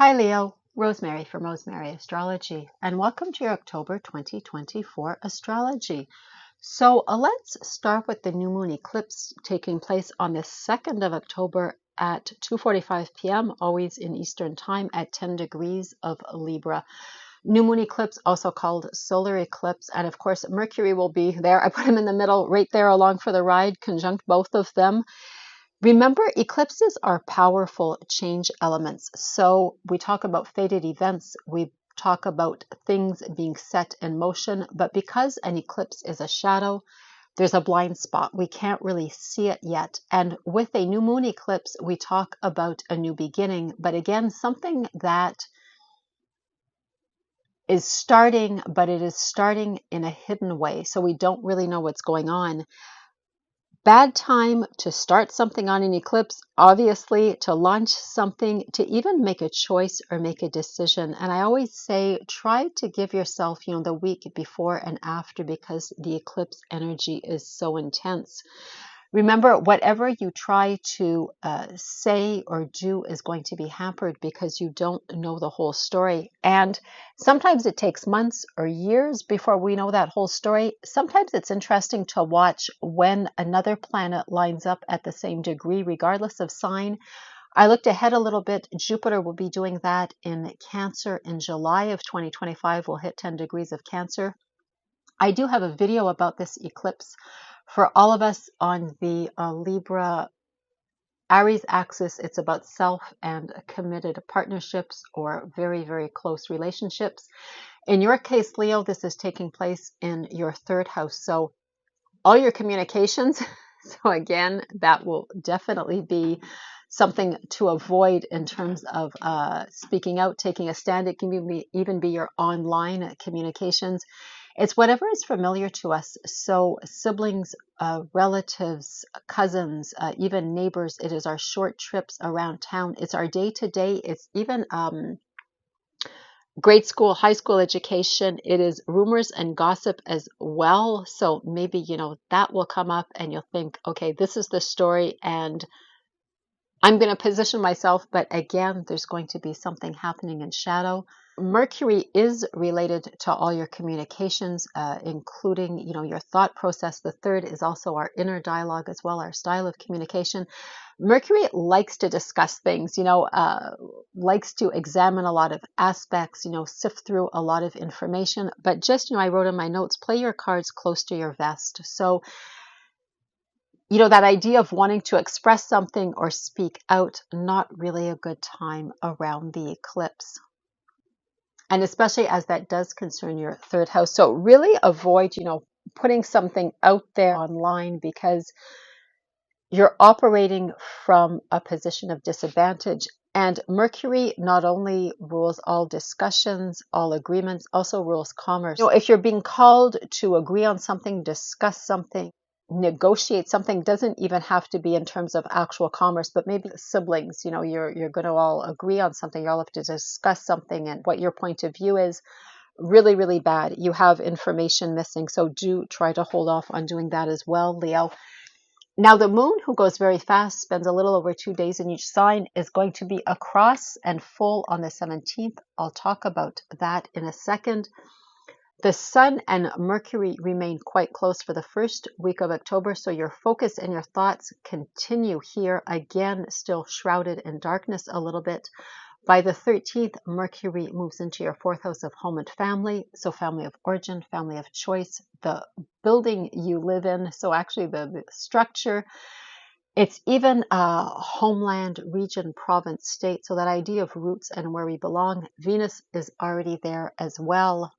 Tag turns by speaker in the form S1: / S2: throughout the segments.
S1: Hi Leo, Rosemary from Rosemary Astrology, and welcome to your October 2024 astrology. So let's start with the new moon eclipse taking place on the 2nd of October at 2:45 p.m., always in Eastern Time at 10 degrees of Libra. New moon eclipse, also called solar eclipse, and of course Mercury will be there. I put him in the middle right there along for the ride, conjunct both of them. Remember, eclipses are powerful change elements. So we talk about fated events, we talk about things being set in motion, but because an eclipse is a shadow, there's a blind spot. We can't really see it yet. And with a new moon eclipse, we talk about a new beginning, but again, something that is starting, but it is starting in a hidden way. So we don't really know what's going on. Bad time to start something on an eclipse, obviously, to launch something, to even make a choice or make a decision. And I always say, try to give yourself, the week before and after, because the eclipse energy is so intense. Remember, whatever you try to say or do is going to be hampered because you don't know the whole story. And sometimes it takes months or years before we know that whole story. Sometimes it's interesting to watch when another planet lines up at the same degree, regardless of sign. I looked ahead a little bit. Jupiter will be doing that in Cancer in July of 2025. We'll hit 10 degrees of Cancer. I do have a video about this eclipse for all of us on the Libra Aries axis. It's about self and committed partnerships or very, very close relationships. In your case, Leo, this is taking place in your third house. So all your communications. So again, that will definitely be something to avoid in terms of speaking out, taking a stand. It can even be your online communications. It's whatever is familiar to us. So siblings, relatives, cousins, even neighbors. It is our short trips around town. It's our day-to-day. It's even grade school, high school education. It is rumors and gossip as well. So maybe, that will come up and you'll think, okay, this is the story and I'm going to position myself. But again, there's going to be something happening in shadow. Mercury is related to all your communications, including, your thought process. The third is also our inner dialogue as well, our style of communication. Mercury likes to discuss things, likes to examine a lot of aspects, sift through a lot of information. But just, I wrote in my notes, play your cards close to your vest. So, that idea of wanting to express something or speak out, not really a good time around the eclipse. And especially as that does concern your third house. So really avoid, putting something out there online because you're operating from a position of disadvantage. And Mercury not only rules all discussions, all agreements, also rules commerce. If you're being called to agree on something, discuss something, negotiate something, doesn't even have to be in terms of actual commerce, but maybe siblings, you're going to all agree on something, you all have to discuss something and what your point of view is. Really, really bad. You have information missing. So do try to hold off on doing that as well, Leo. Now, the moon, who goes very fast, spends a little over 2 days in each sign, is going to be across and full on the 17th. I'll talk about that in a second. The Sun and Mercury remain quite close for the first week of October, so your focus and your thoughts continue here, again, still shrouded in darkness a little bit. By the 13th, Mercury moves into your fourth house of home and family, so family of origin, family of choice, the building you live in, so actually the structure. It's even a homeland, region, province, state, so that idea of roots and where we belong. Venus is already there as well.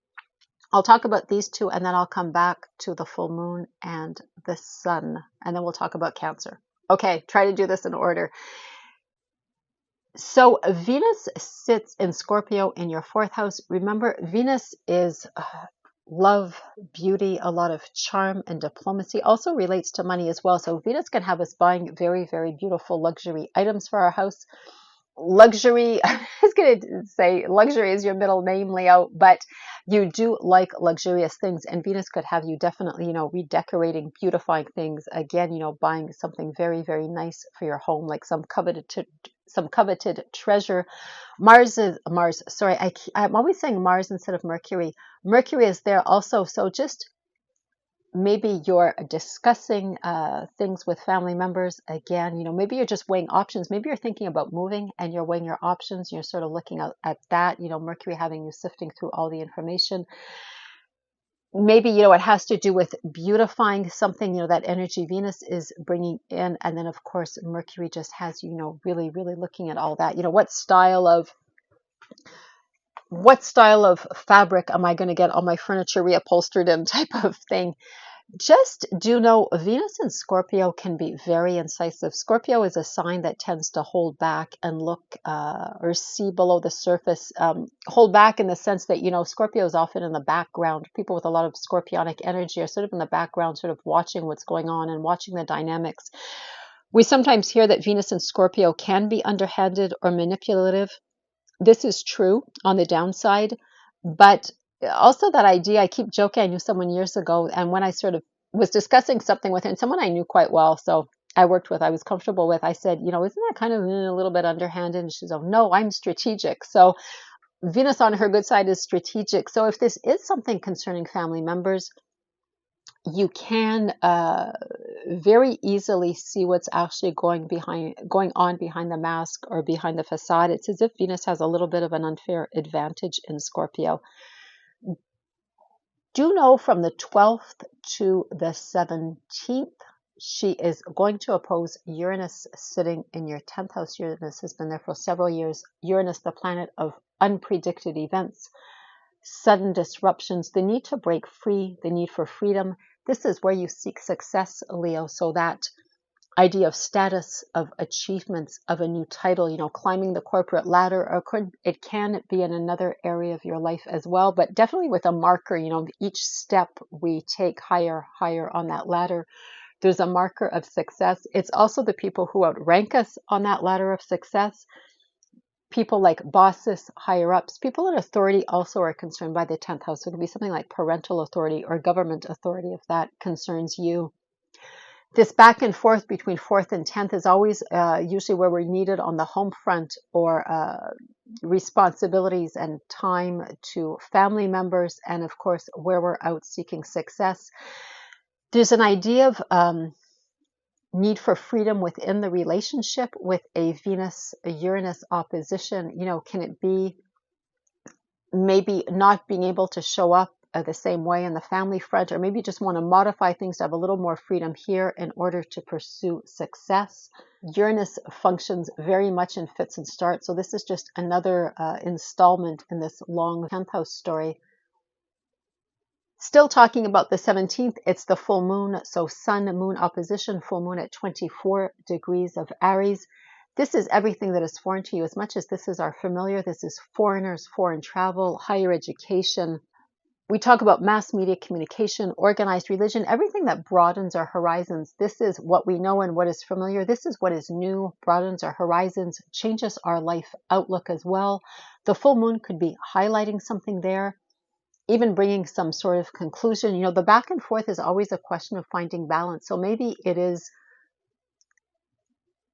S1: I'll talk about these two and then I'll come back to the full moon and the sun, and then we'll talk about Cancer. Okay, try to do this in order. So Venus sits in Scorpio in your fourth house. Remember, Venus is love, beauty, a lot of charm and diplomacy. Also relates to money as well. So Venus can have us buying very, very beautiful luxury items for our house. Luxury, I was going to say luxury is your middle name, Leo, but You do like luxurious things, and Venus could have you definitely, redecorating, beautifying things. Again, buying something very, very nice for your home, like some coveted treasure. Mars. Sorry, I'm always saying Mars instead of Mercury. Mercury is there also, so just maybe you're discussing things with family members. Again, maybe you're just weighing options. Maybe you're thinking about moving and you're weighing your options. You're sort of looking at that, Mercury having you sifting through all the information. Maybe, it has to do with beautifying something, that energy Venus is bringing in. And then, of course, Mercury just has you, really, really looking at all that. What style of fabric am I going to get all my furniture reupholstered in type of thing. Just do know Venus and Scorpio can be very incisive. Scorpio is a sign that tends to hold back and look or see below the surface. Hold back in the sense that, Scorpio is often in the background. People with a lot of scorpionic energy are sort of in the background, sort of watching what's going on and watching the dynamics. We sometimes hear that Venus and Scorpio can be underhanded or manipulative. This is true on the downside, but also that idea, I keep joking. I knew someone years ago, and when I sort of was discussing something with him, someone I knew quite well, so I was comfortable with, I said, isn't that kind of a little bit underhanded? And she said, oh, no, I'm strategic. So Venus on her good side is strategic. So if this is something concerning family members, you can very easily see what's actually going on behind the mask or behind the facade. It's as if Venus has a little bit of an unfair advantage in Scorpio. Do know from the 12th to the 17th, she is going to oppose Uranus sitting in your 10th house. Uranus has been there for several years. Uranus, the planet of unpredicted events, sudden disruptions, the need to break free, the need for freedom. This is where you seek success, Leo. So that idea of status, of achievements, of a new title, climbing the corporate ladder, or it can be in another area of your life as well, but definitely with a marker, each step we take higher on that ladder, there's a marker of success. It's also the people who outrank us on that ladder of success. People like bosses, higher ups, people in authority also are concerned by the 10th house. So it could be something like parental authority or government authority if that concerns you. This back and forth between 4th and 10th is always usually where we're needed on the home front, or responsibilities and time to family members, and of course where we're out seeking success. There's an idea of need for freedom within the relationship with a Venus-Uranus opposition. Can it be maybe not being able to show up the same way in the family front, or maybe just want to modify things to have a little more freedom here in order to pursue success? Uranus functions very much in fits and starts, so this is just another installment in this long 10th house story. Still talking about the 17th, it's the full moon. So sun-moon opposition, full moon at 24 degrees of Aries. This is everything that is foreign to you. As much as this is our familiar, this is foreigners, foreign travel, higher education. We talk about mass media communication, organized religion, everything that broadens our horizons. This is what we know and what is familiar. This is what is new, broadens our horizons, changes our life outlook as well. The full moon could be highlighting something there, even bringing some sort of conclusion. The back and forth is always a question of finding balance. So maybe it is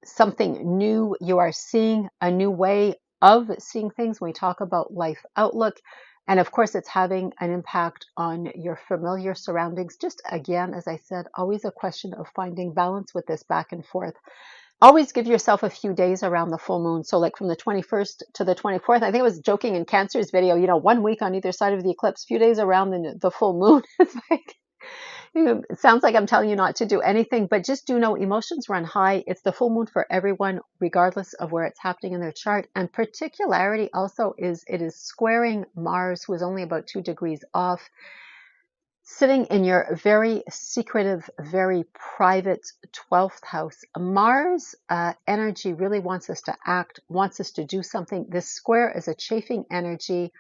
S1: something new you are seeing, a new way of seeing things when we talk about life outlook. And of course, it's having an impact on your familiar surroundings. Just again, as I said, always a question of finding balance with this back and forth. Always give yourself a few days around the full moon. So like from the 21st to the 24th, I think I was joking in Cancer's video, 1 week on either side of the eclipse, few days around the full moon. It's like, it sounds like I'm telling you not to do anything, but just do know emotions run high. It's the full moon for everyone, regardless of where it's happening in their chart. And particularity also is it is squaring Mars, who is only about 2 degrees off, sitting in your very secretive, very private 12th house. Mars energy really wants us to act, wants us to do something. This square is a chafing energy.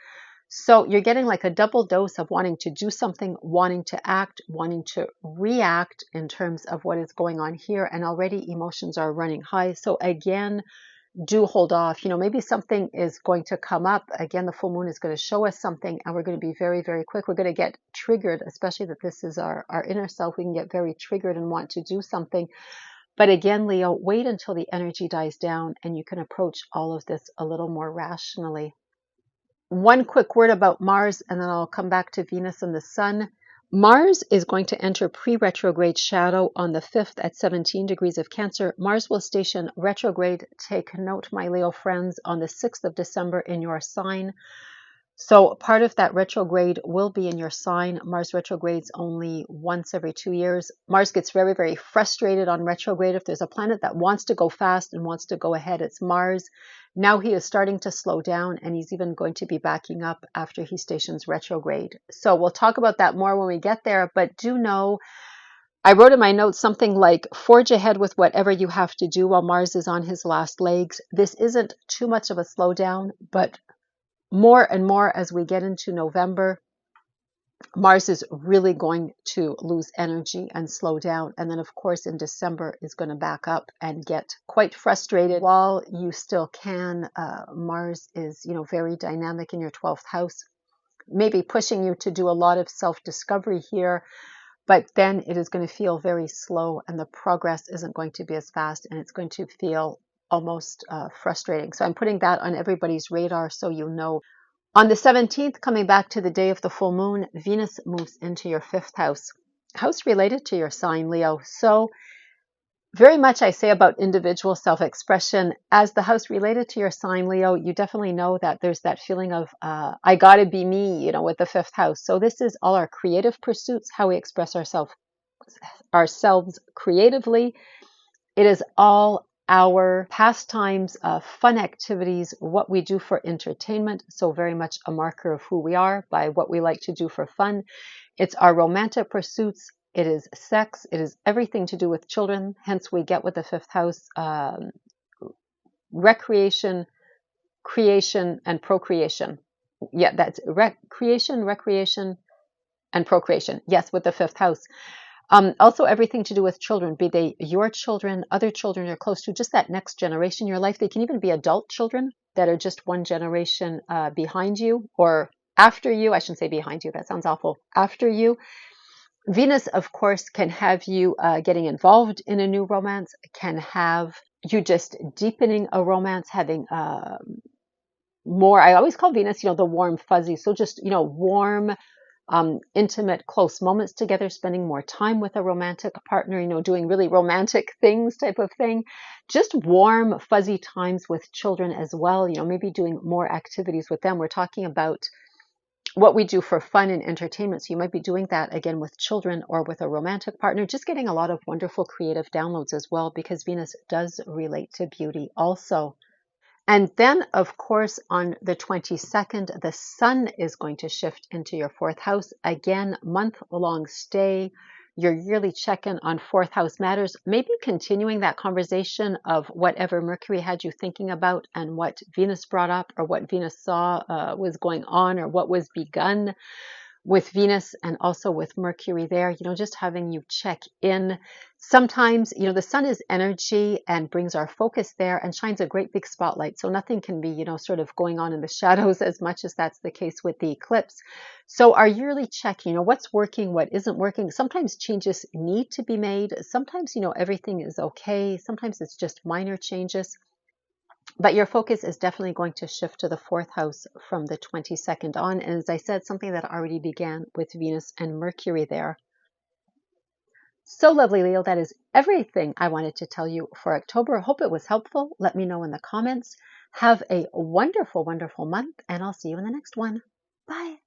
S1: So you're getting like a double dose of wanting to do something, wanting to act, wanting to react in terms of what is going on here. And already emotions are running high. So again, do hold off. Maybe something is going to come up. Again, the full moon is going to show us something, and we're going to be very, very quick. We're going to get triggered, especially that this is our inner self. We can get very triggered and want to do something. But again, Leo, wait until the energy dies down and you can approach all of this a little more rationally. One quick word about Mars, and then I'll come back to Venus and the Sun. Mars is going to enter pre-retrograde shadow on the 5th at 17 degrees of Cancer. Mars will station retrograde, take note, my Leo friends, on the 6th of December in your sign. So part of that retrograde will be in your sign. Mars retrogrades only once every 2 years. Mars gets very, very frustrated on retrograde. If there's a planet that wants to go fast and wants to go ahead, it's Mars. Now he is starting to slow down, and he's even going to be backing up after he stations retrograde. So we'll talk about that more when we get there, but do know, I wrote in my notes something like, forge ahead with whatever you have to do while Mars is on his last legs. This isn't too much of a slowdown, but more and more as we get into November, Mars is really going to lose energy and slow down. And then, of course, in December is going to back up and get quite frustrated. While you still can, Mars is, very dynamic in your 12th house, maybe pushing you to do a lot of self-discovery here. But then it is going to feel very slow, and the progress isn't going to be as fast, and it's going to feel almost frustrating. So I'm putting that on everybody's radar so you know. On the 17th, coming back to the day of the full moon, Venus moves into your 5th house related to your sign, Leo. So very much I say about individual self-expression. As the house related to your sign, Leo, you definitely know that there's that feeling of, I gotta be me, with the 5th house. So this is all our creative pursuits, how we express ourselves creatively. It is all our pastimes, fun activities, what we do for entertainment. So very much a marker of who we are by what we like to do for fun. It's our romantic pursuits. It is sex. It is everything to do with children. Hence we get with the 5th house, recreation, creation, and procreation. Yeah, that's creation, recreation, and procreation. Yes, with the 5th house. Also, everything to do with children, be they your children, other children you're close to, just that next generation in your life. They can even be adult children that are just one generation behind you or after you. I shouldn't say behind you. That sounds awful. After you. Venus, of course, can have you getting involved in a new romance, can have you just deepening a romance, having more. I always call Venus, the warm fuzzy. So just, warm, intimate, close moments together, spending more time with a romantic partner, doing really romantic things type of thing. Just warm, fuzzy times with children as well, maybe doing more activities with them. We're talking about what we do for fun and entertainment. So you might be doing that again with children or with a romantic partner, just getting a lot of wonderful creative downloads as well, because Venus does relate to beauty also. And then, of course, on the 22nd, the sun is going to shift into your 4th house. Again, month-long stay, your yearly check-in on 4th house matters. Maybe continuing that conversation of whatever Mercury had you thinking about and what Venus brought up or what Venus saw was going on or what was begun with Venus and also with Mercury there, just having you check in. Sometimes, the sun is energy and brings our focus there and shines a great big spotlight. So nothing can be, sort of going on in the shadows as much as that's the case with the eclipse. So our yearly check, what's working, what isn't working. Sometimes changes need to be made. Sometimes, everything is okay. Sometimes it's just minor changes. But your focus is definitely going to shift to the 4th house from the 22nd on. And as I said, something that already began with Venus and Mercury there. So lovely, Leo. That is everything I wanted to tell you for October. I hope it was helpful. Let me know in the comments. Have a wonderful, wonderful month, and I'll see you in the next one. Bye.